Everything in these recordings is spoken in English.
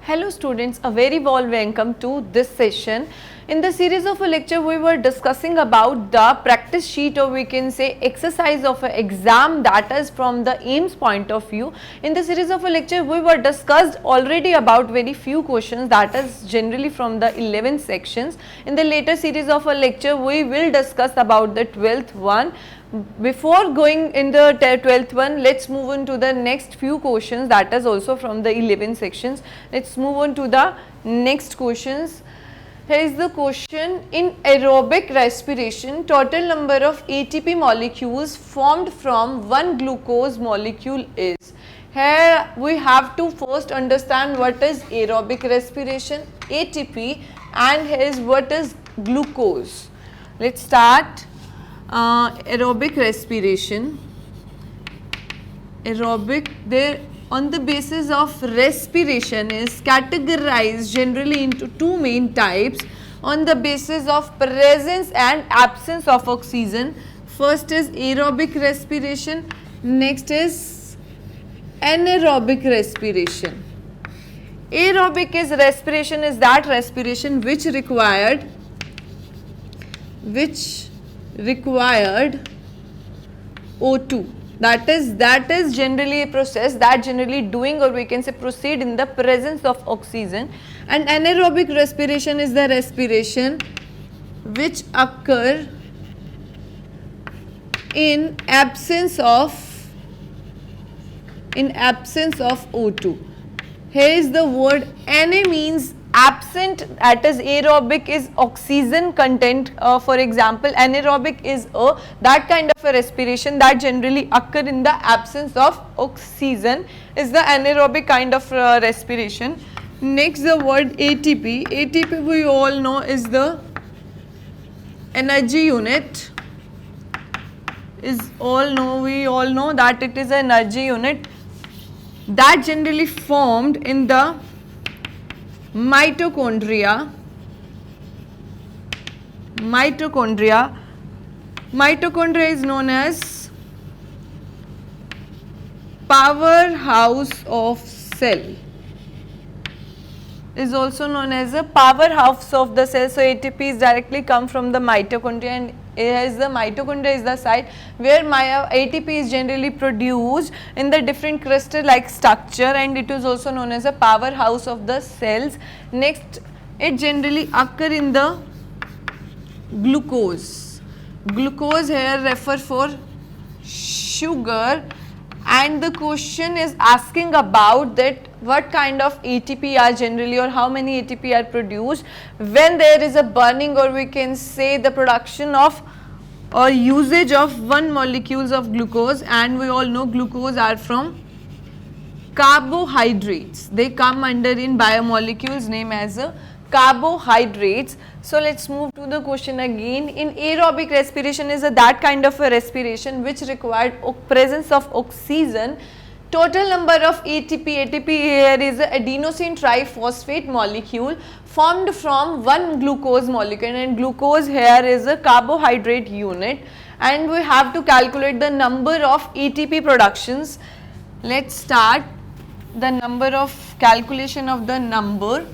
Hello students, a very warm welcome to this session. In the series of a lecture, we were discussing about the practice sheet, or we can say exercise of an exam, that is from the AIIMS point of view. In the series of a lecture, we were discussed already about very few questions, that is generally from the 11 sections. In the later series of a lecture, we will discuss about the 12th one. Before going in the 12th one, let's move on to the next few questions, that is also from the 11 sections. Let's move on to the next questions. Here is the question: in aerobic respiration, total number of ATP molecules formed from one glucose molecule is. Here we have to first understand what is aerobic respiration, ATP, and here is what is glucose. Let's start. Aerobic respiration. Aerobic, there on the basis of respiration is categorized generally into two main types on the basis of presence and absence of oxygen. First is aerobic respiration, next is anaerobic respiration. Aerobic respiration is that respiration which required O2. That is generally a process that generally doing, or we can say proceed in the presence of oxygen. And anaerobic respiration is the respiration which occur in absence of O2. Here is the word Na means absent, that is aerobic is oxygen content. For example, anaerobic is that kind of a respiration that generally occur in the absence of oxygen is the anaerobic kind of respiration. Next, the word ATP. ATP we all know is the energy unit. We all know that it is an energy unit that generally formed in the mitochondria. Mitochondria is known as powerhouse of cell. Is also known as a powerhouse of the cell. So ATP is directly come from the mitochondria, and as the mitochondria is the site where ATP is generally produced in the different crystal like structure, and it is also known as a powerhouse of the cells. Next, it generally occur in the glucose. Glucose here refer for sugar, and the question is asking about that what kind of ATP are generally, or how many ATP are produced when there is a burning, or we can say the production of or usage of one molecules of glucose. And we all know glucose are from carbohydrates. They come under in biomolecules name as a carbohydrates. So let's move to the question again. In aerobic respiration is that kind of a respiration which required presence of oxygen. Total number of ATP here is a adenosine triphosphate molecule formed from one glucose molecule, and glucose here is a carbohydrate unit, and we have to calculate the number of ATP productions. Let's start the number of calculation of the number.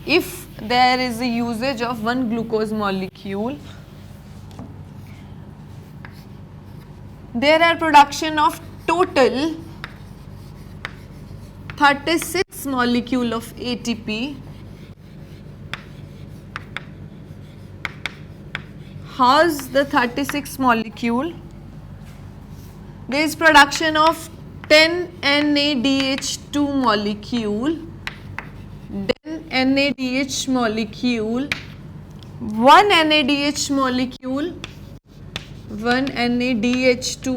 If there is a usage of one glucose molecule, there are production of total 36 molecule of ATP. How's the 36 molecule? There is production of 10 NADH2 molecule, then NADH molecule, one NADH molecule, one NADH2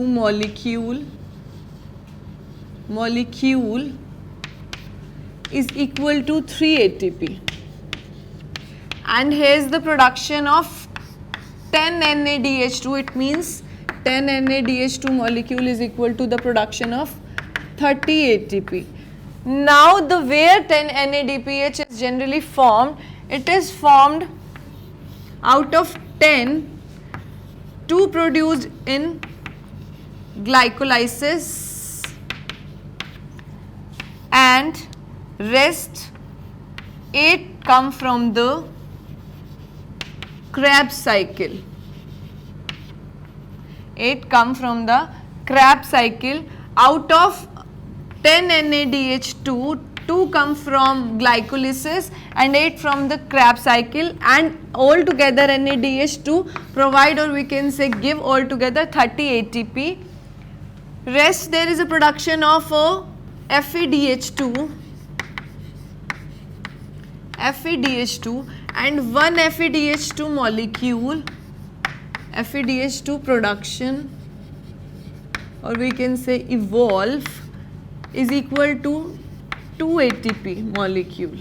molecule is equal to 3 ATP, and here is the production of 10 NADH2. It means 10 NADH2 molecule is equal to the production of 30 ATP. Now the where 10 NADPH is generally formed, it is formed out of 10, 2 produced in glycolysis and rest 8 come from the Krebs cycle. 8 come from the Krebs cycle. Out of 10 NADH2, 2 come from glycolysis and 8 from the Krebs cycle, and altogether NADH2 provide, or we can say give altogether 30 ATP. Rest there is a production of FADH2 and one FADH2 molecule, FADH2 production, or we can say evolve, is equal to 2 ATP molecule,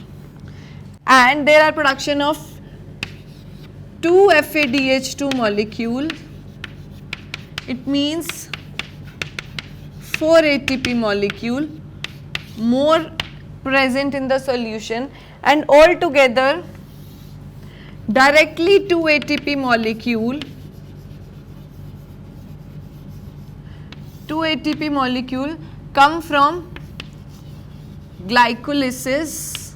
and there are production of 2 FADH2 molecule, it means 4 ATP molecule more present in the solution, and altogether directly 2 ATP molecule, 2 ATP molecule come from glycolysis.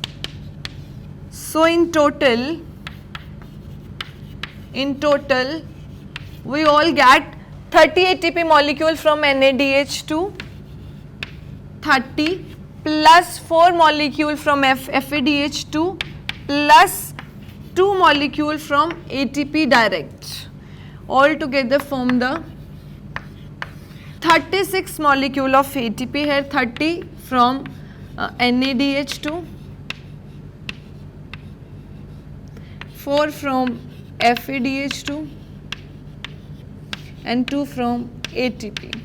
So in total we all get 30 ATP molecule from NADH2, 30 plus 4 molecule from FADH2 plus 2 molecule from ATP direct, all together form the 36 molecule of ATP. Here 30 from NADH2, 4 from FADH2 and 2 from ATP.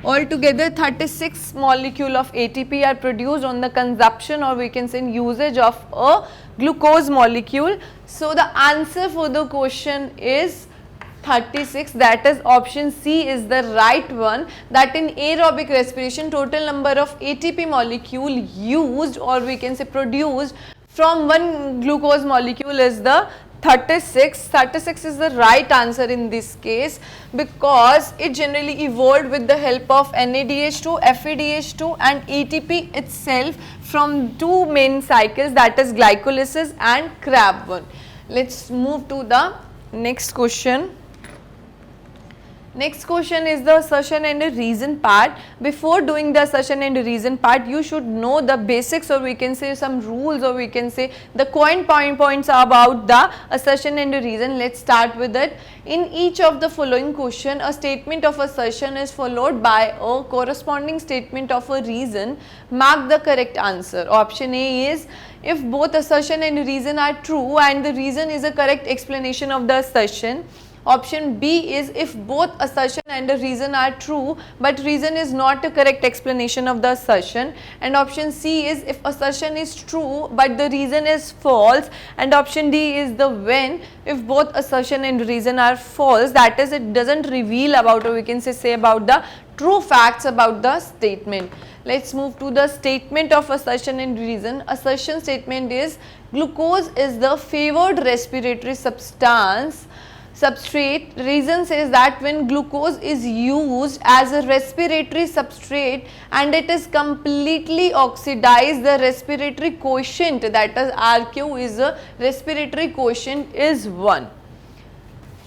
Altogether 36 molecule of ATP are produced on the consumption, or we can say usage of a glucose molecule. So the answer for the question is 36, that is option C is the right one, that in aerobic respiration total number of ATP molecule used, or we can say produced from one glucose molecule is the 36. 36 is the right answer in this case, because it generally evolved with the help of NADH2, FADH2 and ATP itself from two main cycles, that is glycolysis and Krebs. Let's move to the next question. Next question is the assertion and reason part. Before doing the assertion and reason part, you should know the basics, or we can say some rules, or we can say the points about the assertion and reason. Let's start with it. In each of the following question, a statement of assertion is followed by a corresponding statement of a reason. Mark the correct answer. Option A is if both assertion and reason are true and the reason is a correct explanation of the assertion. Option B is if both assertion and the reason are true but reason is not a correct explanation of the assertion. And option C is if assertion is true but the reason is false. And option D is the when if both assertion and reason are false, that is it doesn't reveal about, or we can say about the true facts about the statement. Let's move to the statement of assertion and reason. Assertion statement is glucose is the favored respiratory substrate. Reason says that when glucose is used as a respiratory substrate and it is completely oxidized, the respiratory quotient, that is RQ, is a respiratory quotient is 1.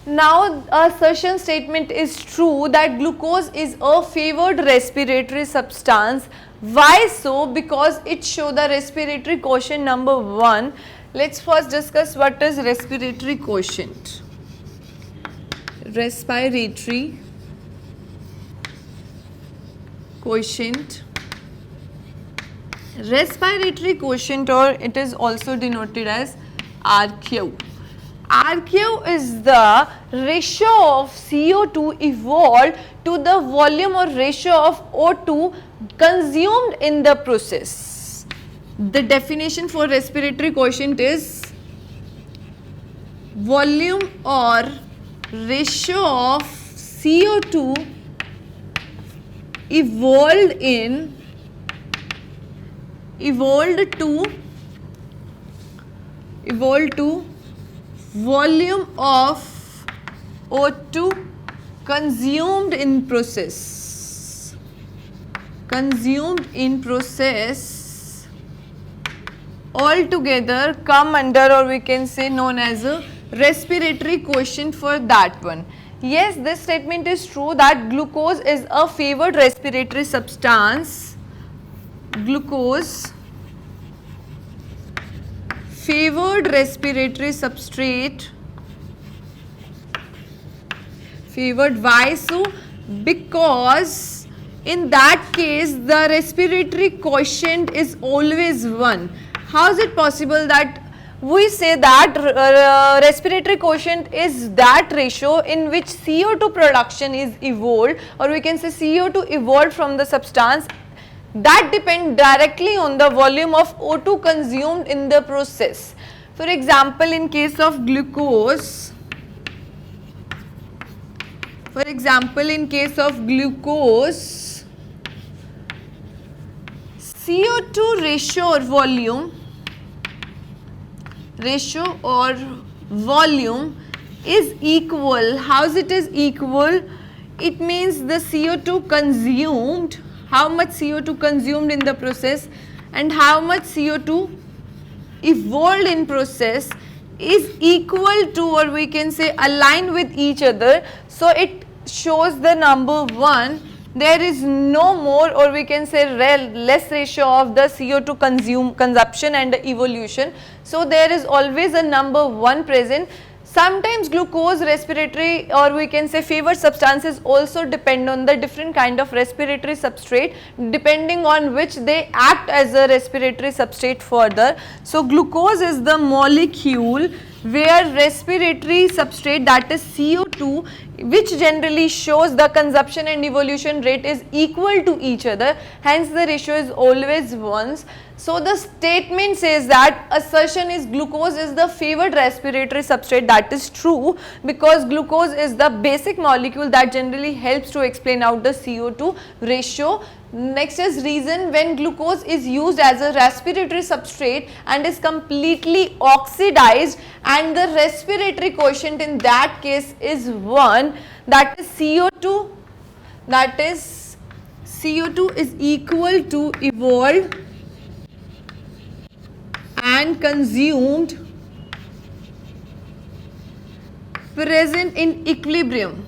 Now assertion statement is true that glucose is a favored respiratory substance. Why so? Because it shows the respiratory quotient number 1. Let's first discuss what is respiratory quotient. Respiratory quotient. Respiratory quotient, or it is also denoted as RQ. RQ is the ratio of CO2 evolved to the volume or ratio of O2 consumed in the process. The definition for respiratory quotient is volume or ratio of CO2 evolved to volume of O2 consumed in process all together come under, or we can say known as a respiratory quotient for that one. Yes, this statement is true that glucose is a favored respiratory substance. Glucose, favored respiratory substrate. Favored, why so? Because in that case the respiratory quotient is always 1. How is it possible that we say that respiratory quotient is that ratio in which CO2 production is evolved, or we can say CO2 evolved from the substance that depend directly on the volume of O2 consumed in the process. For example, in case of glucose, CO2 ratio or volume is equal. How is it is equal? It means the CO2 consumed, how much CO2 consumed in the process and how much CO2 evolved in process is equal to, or we can say aligned with each other. So it shows the number 1. There is no more, or we can say less ratio of the CO2 consumption and the evolution. So there is always a number 1 present. Sometimes glucose respiratory, or we can say favored substances also depend on the different kind of respiratory substrate, depending on which they act as a respiratory substrate further. So glucose is the molecule where respiratory substrate, that is CO2, which generally shows the consumption and evolution rate is equal to each other, hence the ratio is always 1. So the statement says that assertion is glucose is the favored respiratory substrate. That is true, because glucose is the basic molecule that generally helps to explain out the CO2 ratio. Next is reason: when glucose is used as a respiratory substrate and is completely oxidized and the respiratory quotient in that case is 1, that is CO2, is equal to evolved and consumed present in equilibrium.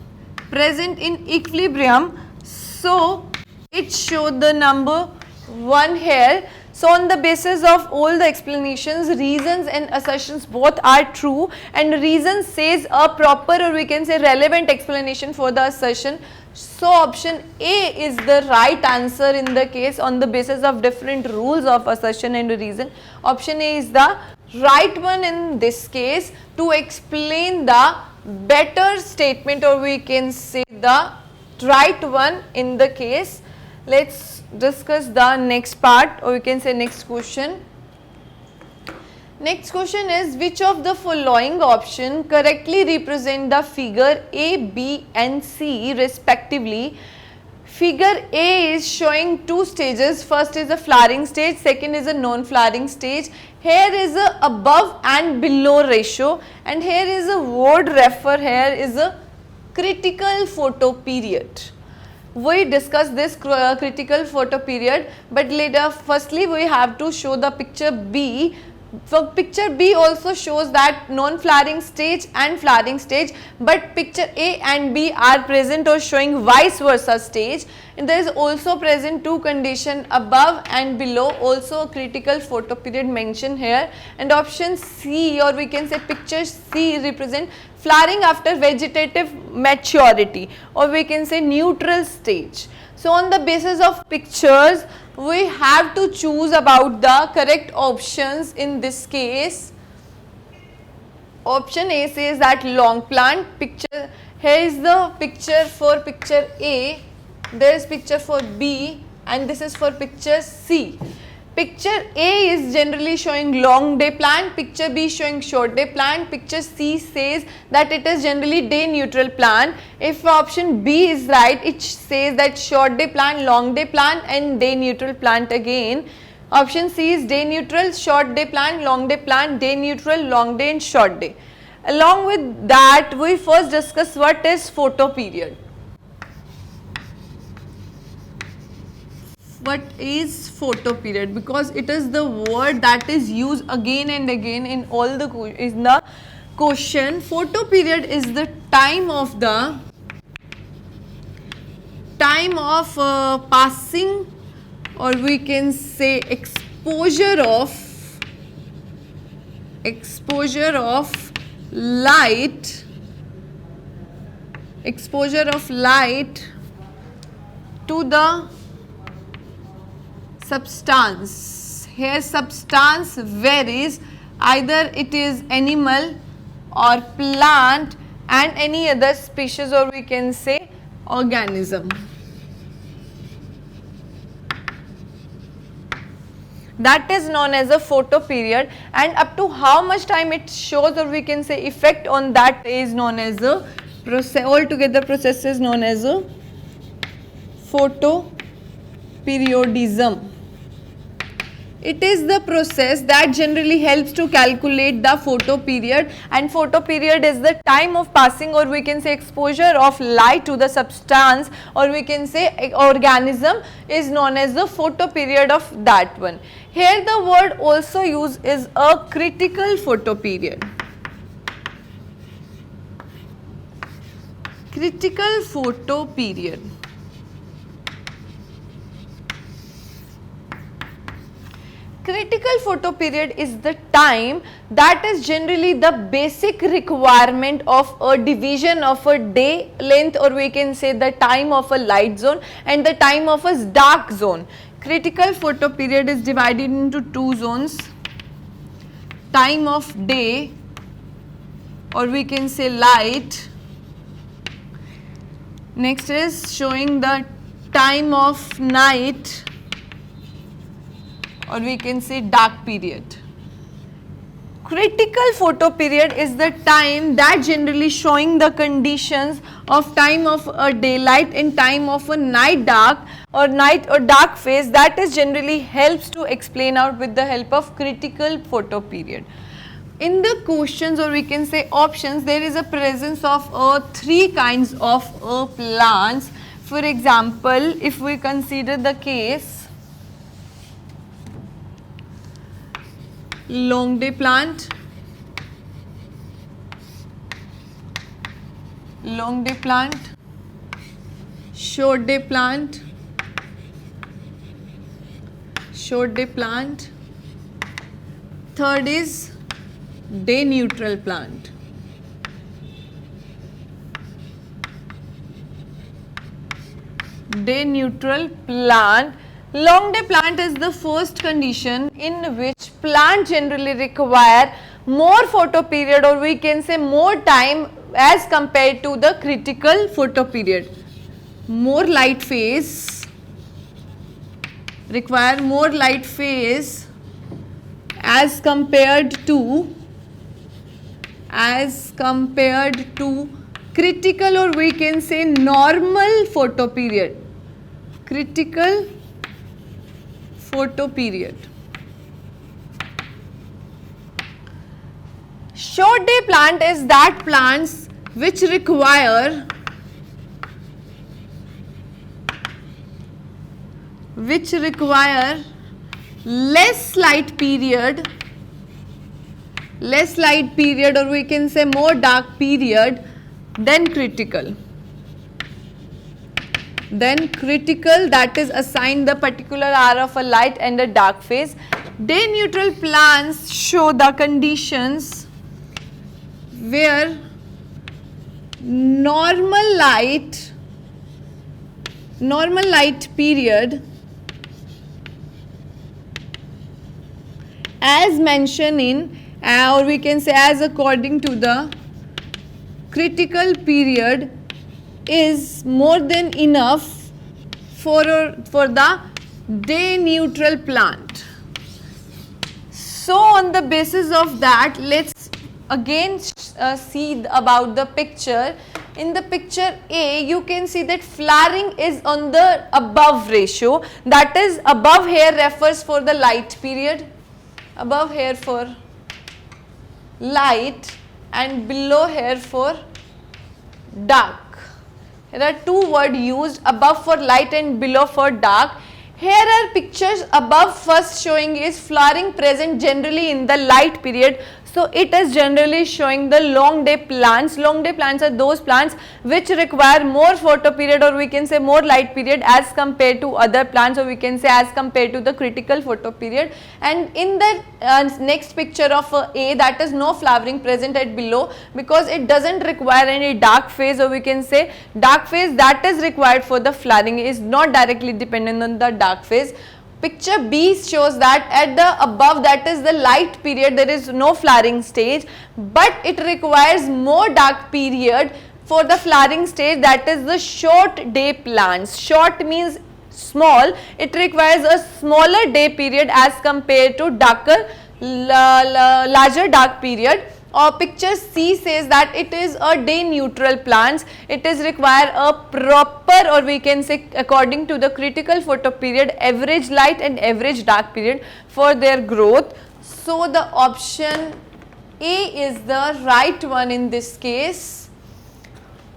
So it showed the number 1 here. So on the basis of all the explanations, reasons and assertions both are true, and reason says a proper, or we can say relevant explanation for the assertion. So option A is the right answer in the case on the basis of different rules of assertion and reason. Option A is the right one in this case to explain the better statement, or we can say the right one in the case. Let's discuss the next part, or we can say next question. Next question is, which of the following option correctly represent the figure A, B and C respectively? Figure A is showing 2 stages. First is a flowering stage, second is a non-flowering stage. Here is a above and below ratio, and here is a word refer, here is a critical photoperiod. We discussed this critical photoperiod, but later firstly we have to show the picture B. So picture B also shows that non-flowering stage and flowering stage, but picture A and B are present or showing vice versa stage, and there is also present 2 condition above and below, also a critical photoperiod mentioned here. And option C, or we can say picture C, represent flowering after vegetative maturity, or we can say neutral stage. So on the basis of pictures, we have to choose about the correct options in this case. Option A says that long plant picture. Here is the picture for picture A, there is picture for B, and this is for picture C. Picture A is generally showing long day plant, picture B showing short day plant, picture C says that it is generally day neutral plant. If option B is right, it says that short day plant, long day plant and day neutral plant again. Option C is day neutral, short day plant, long day plant, day neutral, long day and short day. Along with that, we first discuss what is photoperiod. what is photo period, because it is the word that is used again and again in all the question. Photo period is the time of passing, or we can say exposure of light to the substance. Here substance varies, either it is animal or plant and any other species, or we can say organism. That is known as a photo period, and up to how much time it shows, or we can say effect on that, is known as a process. Altogether process is known as a photoperiodism. It is the process that generally helps to calculate the photo period, and photo period is the time of passing, or we can say exposure of light to the substance, or we can say organism, is known as the photo period of that one. Here the word also used is a critical photo period. Critical photo period. Critical photo period is the time that is generally the basic requirement of a division of a day length, or we can say the time of a light zone and the time of a dark zone. Critical photo period is divided into two zones: time of day, or we can say light. Next is showing the time of night, or we can say dark period. Critical photo period is the time that generally showing the conditions of time of a daylight and time of a night dark or dark phase, that is generally helps to explain out with the help of critical photo period. In the questions, or we can say options, there is a presence of three kinds of plants. For example, if we consider the case long day plant, short day plant, third is day neutral plant. Day neutral plant. Long day plant is the first condition in which plant generally require more photo period, or we can say more time as compared to the critical photo period. More light phase, require more light phase as compared to critical, or we can say normal photo period. Critical photo period. Short day plant is that plants which require less light period, or we can say more dark period than critical. That is assigned the particular hour of a light and a dark phase. Day neutral plants show the conditions where normal light period as mentioned in, or we can say as according to the critical period, is more than enough for the day neutral plant. So on the basis of that, let's again see about the picture. In the picture A, you can see that flowering is on the above ratio, that is above here refers for the light period, above here for light and below here for dark. There are two words used, above for light and below for dark. Here are pictures above. First showing is flowering present generally in the light period. So it is generally showing the long day plants. Long day plants are those plants which require more photo period, or we can say more light period as compared to other plants, or we can say as compared to the critical photo period. And in the next picture of A, that is no flowering present at below, because it doesn't require any dark phase, or we can say dark phase that is required for the flowering is not directly dependent on the dark phase. Picture B shows that at the above, that is the light period, there is no flowering stage, but it requires more dark period for the flowering stage, that is the short day plants. Short means small, it requires a smaller day period as compared to darker, larger dark period. Or picture C says that it is a day neutral plants. It is require a proper, or we can say according to the critical photo period, average light and average dark period for their growth. So the option A is the right one in this case,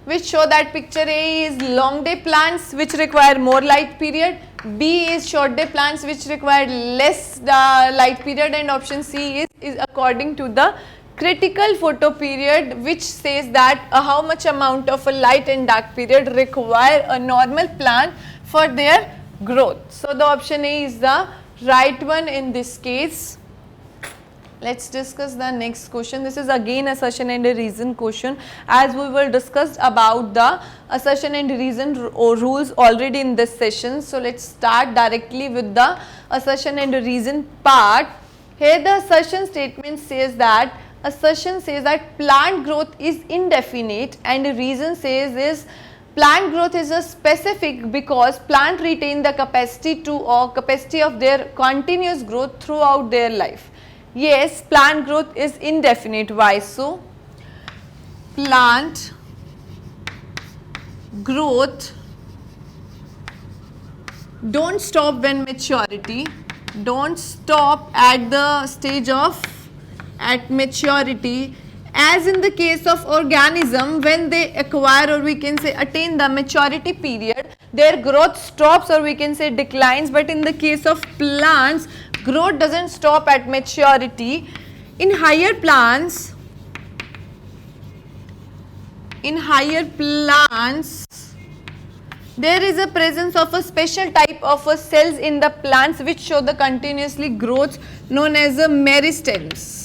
which show that picture A is long day plants which require more light period, B is short day plants which require less light period, and option C is according to the critical photo period, which says that how much amount of a light and dark period require a normal plant for their growth. So the option A is the right one in this case. Let's discuss the next question. This is again assertion and a reason question, as we will discuss about the assertion and reason rules already in this session. So let's start directly with the assertion and reason part. Here the assertion statement says that plant growth is indefinite, and the reason says is plant growth is a specific because plant retain the capacity to or capacity of their continuous growth throughout their life. Yes, plant growth is indefinite. Why so? Plant growth don't stop when maturity, don't stop at the stage of at maturity, as in the case of organism, when they acquire, or we can say attain the maturity period, their growth stops, or we can say declines. But in the case of plants, growth doesn't stop at maturity. In higher plants, there is a presence of a special type of a cells in the plants which show the continuously growth, known as a meristems.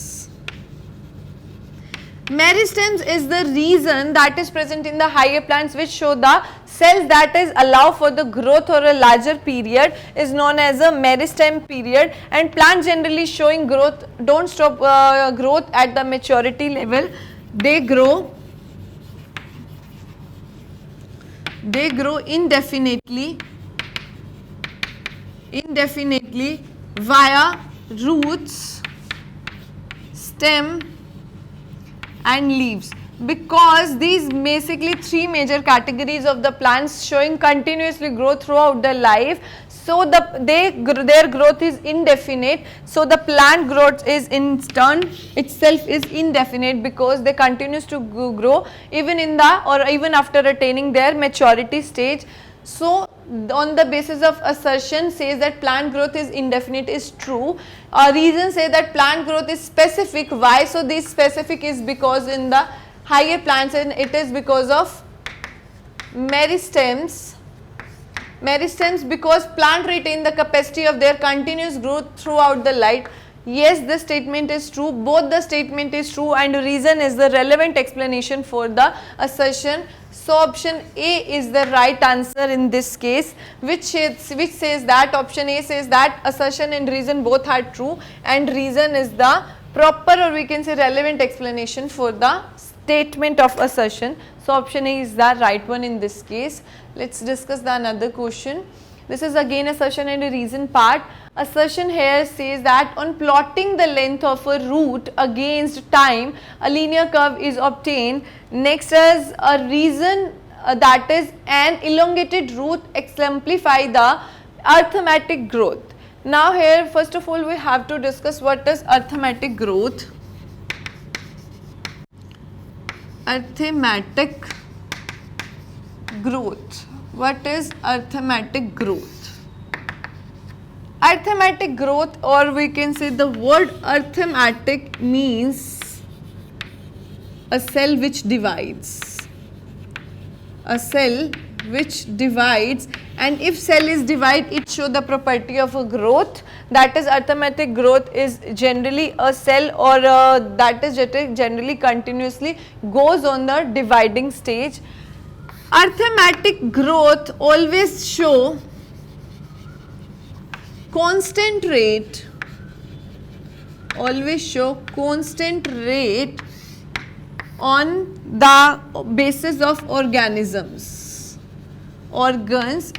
Meristems is the reason that is present in the higher plants which show the cells that is allow for the growth or a larger period is known as a meristem period. And plants generally showing growth don't stop growth at the maturity level. They grow indefinitely via roots, stem and leaves, because these basically three major categories of the plants showing continuously growth throughout the life. So their growth is indefinite. So the plant growth is in turn itself is indefinite, because they continues to grow even in the or even after attaining their maturity stage. So on the basis of assertion says that plant growth is indefinite is true. Reason say that plant growth is specific. Why? So this specific is because in the higher plants, and it is because of meristems. Meristems, because plant retain the capacity of their continuous growth throughout the life. Yes, this statement is true. Both the statement is true, and reason is the relevant explanation for the assertion. So option A is the right answer in this case, which says that option A says that assertion and reason both are true, and reason is the proper, or we can say relevant explanation for the statement of assertion. So option A is the right one in this case. Let's discuss the another question. This is again assertion and a reason part. Assertion here says that on plotting the length of a root against time, a linear curve is obtained. Next is a reason, that is an elongated root exemplify the arithmetic growth. Now here first of all we have to discuss what is arithmetic growth. Arithmetic growth. What is arithmetic growth? Arithmetic growth, or we can say the word arithmetic means a cell which divides. A cell which divides, and if cell is divided, it shows the property of a growth. That is, arithmetic growth is generally a cell, or that is generally continuously goes on the dividing stage. Arithmetic growth always show constant rate, always show constant rate on the basis of organisms. Organs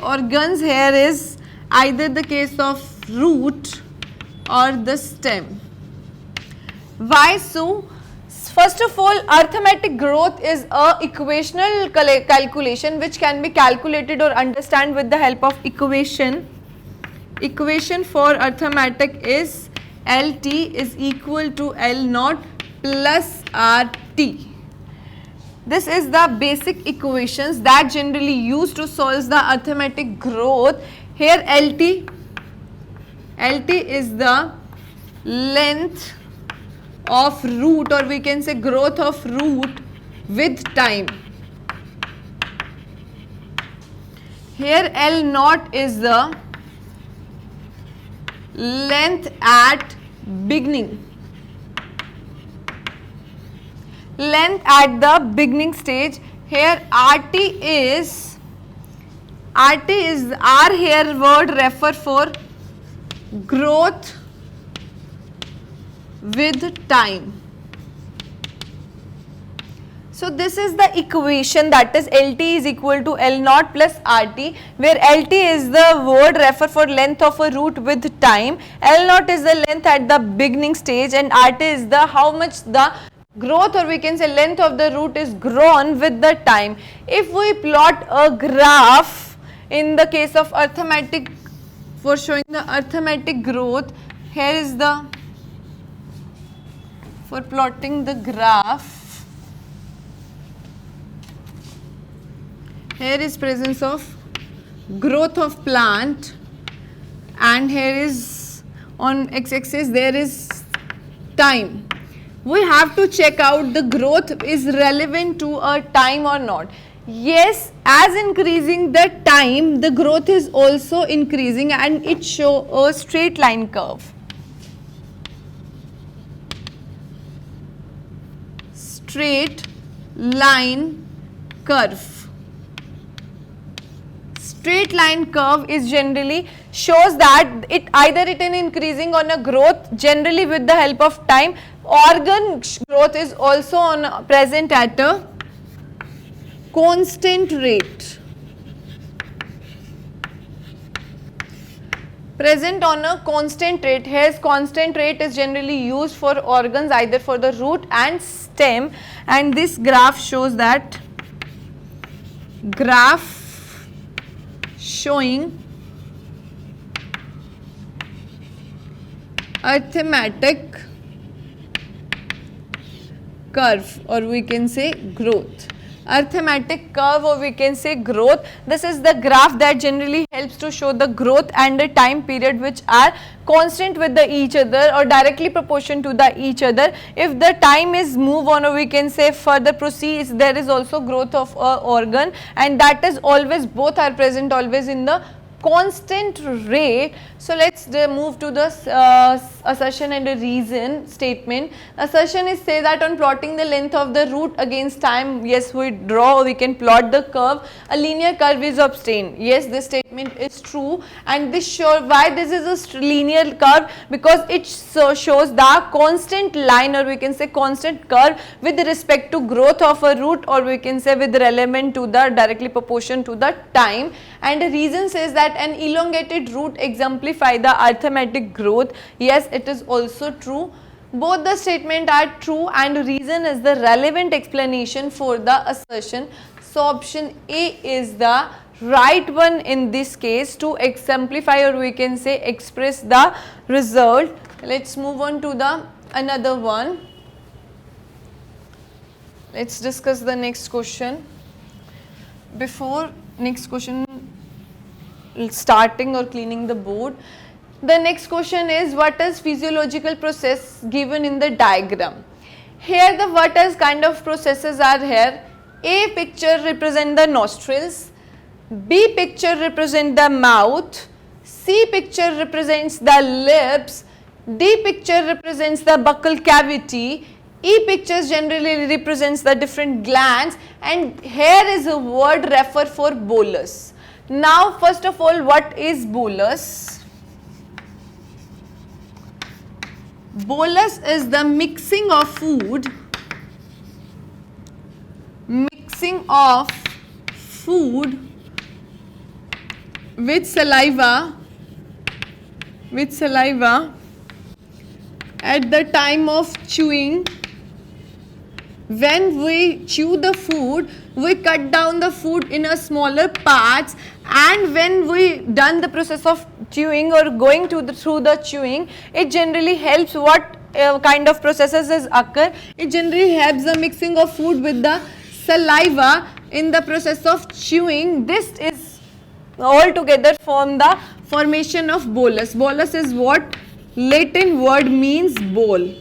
here is either the case of root or the stem. Why so? First of all, arithmetic growth is a equational calculation which can be calculated or understand with the help of equation. Equation for arithmetic is LT is equal to L naught plus RT. This is the basic equations that generally used to solve the arithmetic growth. Here LT is the length of root, or we can say growth of root with time. Here L naught is the length at beginning. Length at the beginning stage. Here RT is R here word refer for growth with time. So this is the equation, that is LT is equal to L naught plus RT, where LT is the word refer for length of a root with time, L naught is the length at the beginning stage, and RT is the how much the growth, or we can say length of the root is grown with the time. If we plot a graph in the case of arithmetic for showing the arithmetic growth, here is the for plotting the graph. Here is presence of growth of plant, and here is on x-axis there is time. We have to check out the growth is relevant to a time or not. Yes, as increasing the time, the growth is also increasing, and it show a straight line curve. Straight line curve. Straight line curve is generally shows that it either it is increasing on a growth generally with the help of time. Organ growth is also on present at a constant rate. Present on a constant rate. Here constant rate is generally used for organs either for the root and stem, and this graph shows that graph showing arithmetic curve, or we can say growth. Arithmetic curve, or we can say growth. This is the graph that generally helps to show the growth and the time period which are constant with the each other or directly proportion to the each other. If the time is move on, or we can say further proceeds, there is also growth of a organ, and that is always both are present always in the constant rate. So let's move to the assertion and a reason statement. Assertion is say that on plotting the length of the root against time, yes, we draw, we can plot the curve, a linear curve is obtained. Yes, this statement is true, and this shows why this is a linear curve, because it shows the constant line, or we can say constant curve with respect to growth of a root, or we can say with relevant to the directly proportion to the time. And the reason says that an elongated root exemplify the arithmetic growth. Yes, it is also true. Both the statement are true, and reason is the relevant explanation for the assertion. So option A is the right one in this case to exemplify, or we can say express the result. Let's move on to the another one. Let's discuss the next question. Before next question starting or cleaning the board, The next question is, what is physiological process given in the diagram? Here the what is kind of processes are here. A picture represent the nostrils, B picture represent the mouth, C picture represents the lips, D picture represents the buccal cavity, E pictures generally represents the different glands, and here is a word refer for bolus. Now first of all, what is bolus? Bolus is the mixing of food with saliva at the time of chewing. When we chew the food, we cut down the food in a smaller parts, and when we done the process of chewing or going through the chewing, it generally helps what kind of processes is occur. It generally helps the mixing of food with the saliva in the process of chewing. This is all together form the formation of bolus. Bolus is what Latin word means bowl.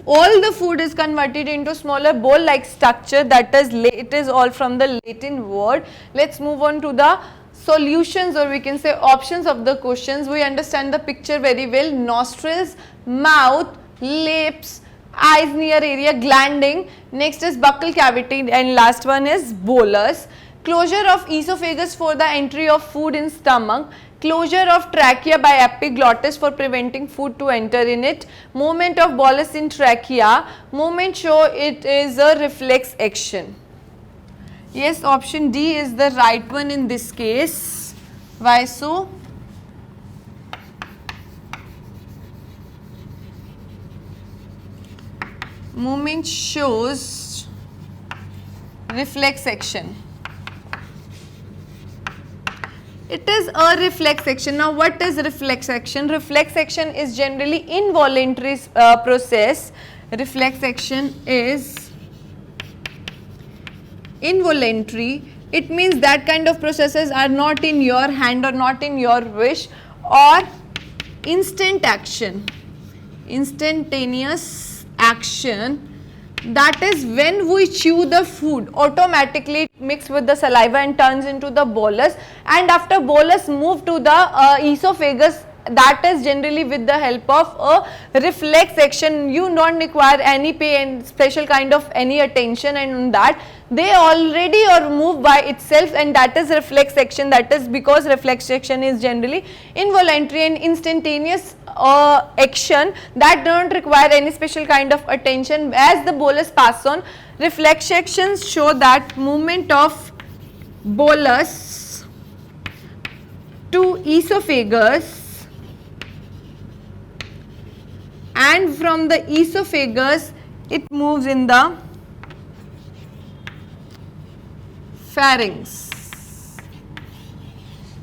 All the food is converted into smaller bowl like structure, that is it is all from the Latin word. Let's move on to the solutions, or we can say options of the questions. We understand the picture very well. Nostrils, mouth, lips, eyes near area, glanding. Next is buccal cavity, and last one is bolus. Closure of esophagus for the entry of food in stomach. Closure of trachea by epiglottis for preventing food to enter in it. Movement of bolus in trachea. Movement show it is a reflex action. Yes, option D is the right one in this case. Why so? Movement shows reflex action. It is a reflex action. Now what is reflex action? Reflex action is generally involuntary process. Reflex action is involuntary. It means that kind of processes are not in your hand or not in your wish, or instant action, instantaneous action. That is when we chew the food, automatically it mixes with the saliva and turns into the bolus, and after bolus move to the esophagus. That is generally with the help of a reflex action. You don't require any pay and special kind of any attention, and that they already are moved by itself, and that is reflex action. That is because reflex action is generally involuntary and instantaneous action that don't require any special kind of attention. As the bolus pass on, reflex actions show that movement of bolus to esophagus, and from the esophagus it moves in the pharynx.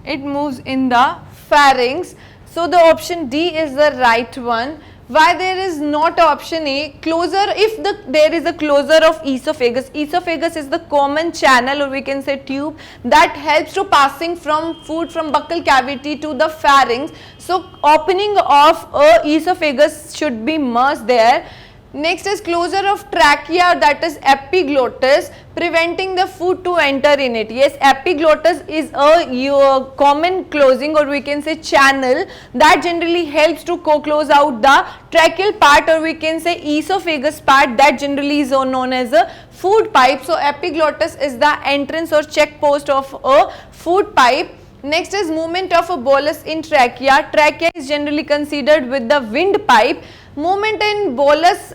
It moves in the pharynx. So the option D is the right one. Why there is not option A? Closure, if there is a closure of esophagus. Esophagus is the common channel, or we can say tube, that helps to passing from food from buccal cavity to the pharynx. So opening of esophagus should be must there. Next is closure of trachea, that is epiglottis, preventing the food to enter in it. Yes, epiglottis is a common closing, or we can say channel, that generally helps to close out the tracheal part, or we can say esophagus part, that generally is known as a food pipe. So epiglottis is the entrance or check post of a food pipe. Next is movement of a bolus in trachea. Trachea is generally considered with the windpipe. Movement in bolus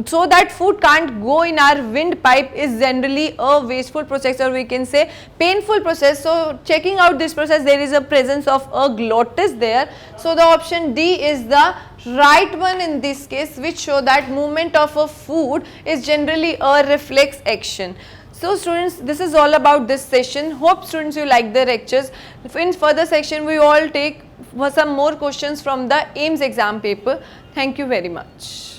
so that food can't go in our windpipe is generally a wasteful process, or we can say painful process. So checking out this process, there is a presence of a glottis there. So the option D is the right one in this case, which show that movement of a food is generally a reflex action. So students, this is all about this session. Hope students you like the lectures. In further section, we all take some more questions from the AIIMS exam paper. Thank you very much.